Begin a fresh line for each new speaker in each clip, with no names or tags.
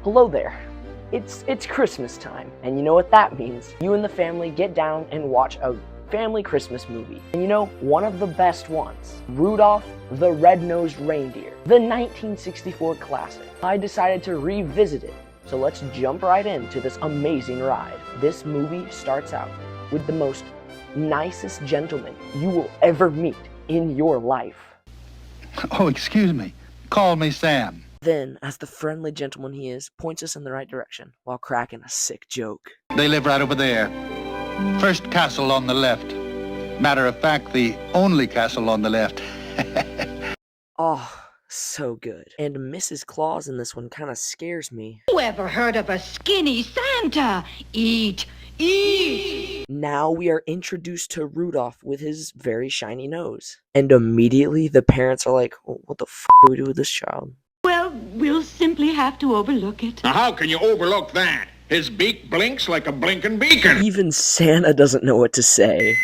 Hello there. It's Christmas time, and you know what that means. You and the family get down and watch a family Christmas movie. And you know, one of the best ones, Rudolph the Red-Nosed Reindeer, the 1964 classic. I decided to revisit it, so let's jump right into this amazing ride. This movie starts out with the most nicest gentleman you will ever meet in your life.
Oh, excuse me. Call me Sam.
Then, as the friendly gentleman he is, points us in the right direction while cracking a sick joke.
They live right over there. First castle on the left. Matter of fact, the only castle on the left.
Oh, so good. And Mrs. Claus in this one kind of scares me.
Who ever heard of a skinny Santa? Eat, eat!
Now we are introduced to Rudolph with his very shiny nose. And immediately the parents are like, oh, what the f*** do we do with this child?
Well, we'll simply have to overlook it.
Now, how can you overlook that? His beak blinks like a blinking beacon.
Even Santa doesn't know what to say.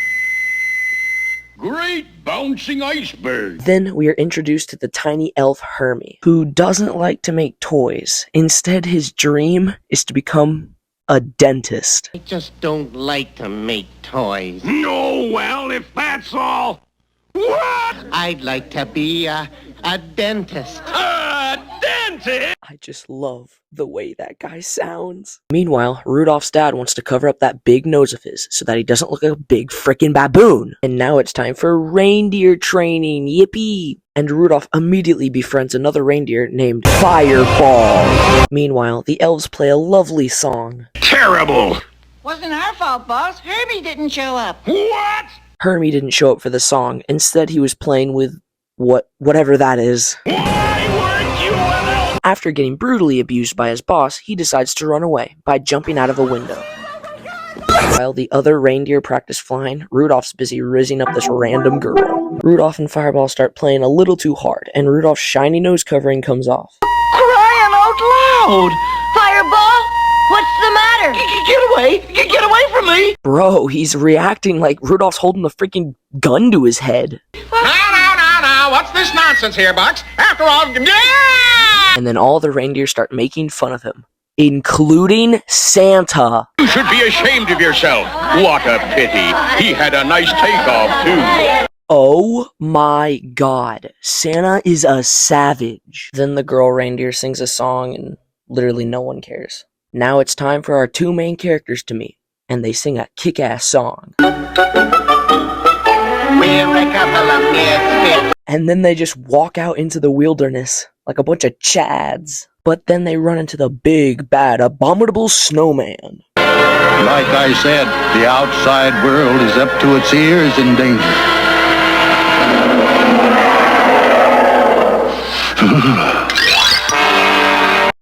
Great bouncing iceberg.
Then we are introduced to the tiny elf Hermie, who doesn't like to make toys. Instead, his dream is to become a dentist.
I just don't like to make toys.
No, well, if that's all. What?
I'd like to be a dentist.
A dentist?
I just love the way that guy sounds. Meanwhile, Rudolph's dad wants to cover up that big nose of his so that he doesn't look like a big frickin' baboon. And now it's time for reindeer training, yippee! And Rudolph immediately befriends another reindeer named Fireball. Meanwhile, the elves play a lovely song.
Terrible.
Wasn't our fault, boss. Herbie didn't show up.
What?
Hermie didn't show up for the song. Instead, he was playing with whatever that is.
Why weren't you an elf?
After getting brutally abused by his boss, he decides to run away by jumping out of a window. While the other reindeer practice flying, Rudolph's busy rizzing up this random girl. Rudolph and Fireball start playing a little too hard, and Rudolph's shiny nose covering comes off.
Crying out loud! Fireball, what's the matter?
Get away! Get away from me!
Bro, he's reacting like Rudolph's holding the freaking gun to his head.
Now, what's this nonsense here, Bucks? After all, yeah!
And then all the reindeer start making fun of him, including Santa.
You should be ashamed of yourself. What a pity. He had a nice takeoff, too.
Oh my god, Santa is a savage. Then the girl reindeer sings a song and literally no one cares. Now it's time for our two main characters to meet, and they sing a kick-ass song.
We're a couple of misfits.
And then they just walk out into the wilderness like a bunch of chads. But then they run into the big, bad, abominable snowman.
Like I said, the outside world is up to its ears in danger.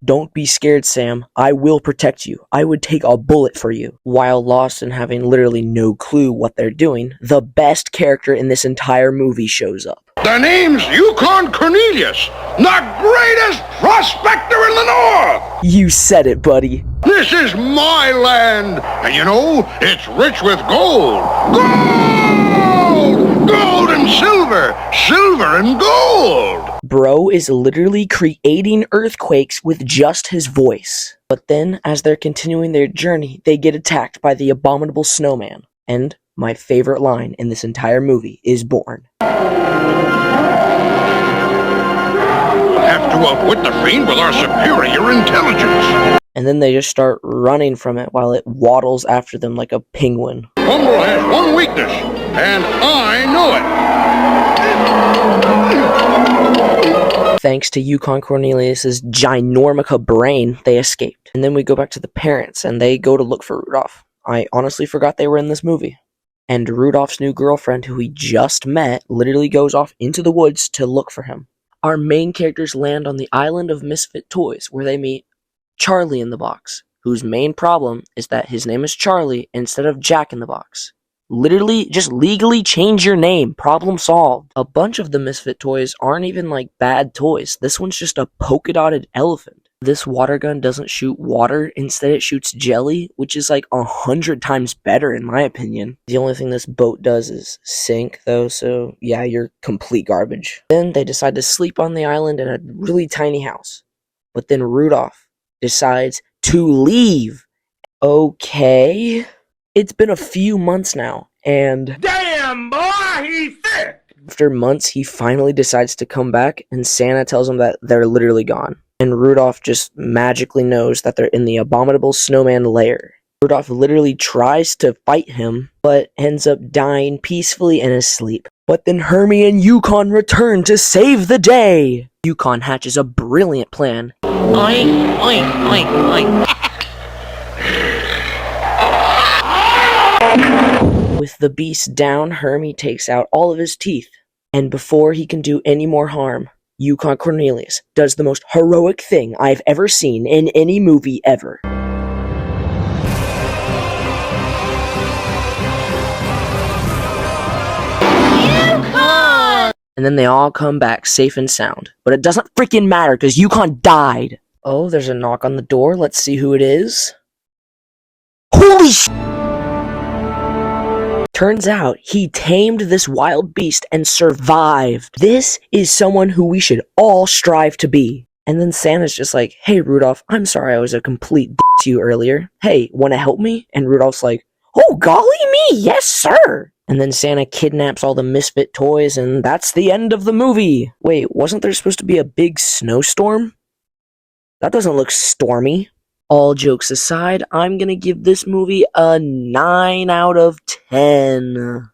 Don't be scared, Sam. I will protect you. I would take a bullet for you. While lost and having literally no clue what they're doing, the best character in this entire movie shows up.
The name's Yukon Cornelius, the greatest prospector in the North.
You said it, buddy.
This is my land, and you know, it's rich with gold. Gold! Gold and silver! Silver and gold!
Bro is literally creating earthquakes with just his voice. But then, as they're continuing their journey, they get attacked by the abominable snowman. And my favorite line in this entire movie is born.
Have to outwit the fiend with our superior intelligence.
And then they just start running from it while it waddles after them like a penguin.
Humble has one weakness, and I know it.
Thanks to Yukon Cornelius's ginormica brain, they escaped. And then we go back to the parents, and they go to look for Rudolph. I honestly forgot they were in this movie. And Rudolph's new girlfriend, who he just met, literally goes off into the woods to look for him. Our main characters land on the island of misfit toys, where they meet Charlie in the Box, whose main problem is that his name is Charlie instead of Jack in the Box. Literally, just legally change your name. Problem solved. A bunch of the misfit toys aren't even like bad toys. This one's just a polka dotted elephant. This water gun doesn't shoot water, instead it shoots jelly, which is like 100 times better in my opinion. The only thing this boat does is sink though, so yeah, you're complete garbage. Then they decide to sleep on the island in a really tiny house. But then Rudolph decides to leave. Okay. It's been a few months now, and
Damn, boy, he fit!
after months, he finally decides to come back, and Santa tells him that they're literally gone. And Rudolph just magically knows that they're in the abominable snowman lair. Rudolph literally tries to fight him, but ends up dying peacefully in his sleep. But then Hermie and Yukon return to save the day! Yukon hatches a brilliant plan.
Oink, oink, oink, oink.
With the beast down, Hermie takes out all of his teeth. And before he can do any more harm, Yukon Cornelius does the most heroic thing I've ever seen in any movie ever.
Yukon!
And then they all come back safe and sound. But it doesn't freaking matter because Yukon died. Oh, there's a knock on the door. Let's see who it is. Holy sh! Turns out he tamed this wild beast and survived. This is someone who we should all strive to be. And then Santa's just like, hey Rudolph, I'm sorry I was a complete d*** to you earlier. Hey, wanna help me? And Rudolph's like, oh golly me, yes sir! And then Santa kidnaps all the misfit toys and that's the end of the movie. Wait, wasn't there supposed to be a big snowstorm? That doesn't look stormy. All jokes aside, I'm gonna give this movie a 9 out of 10.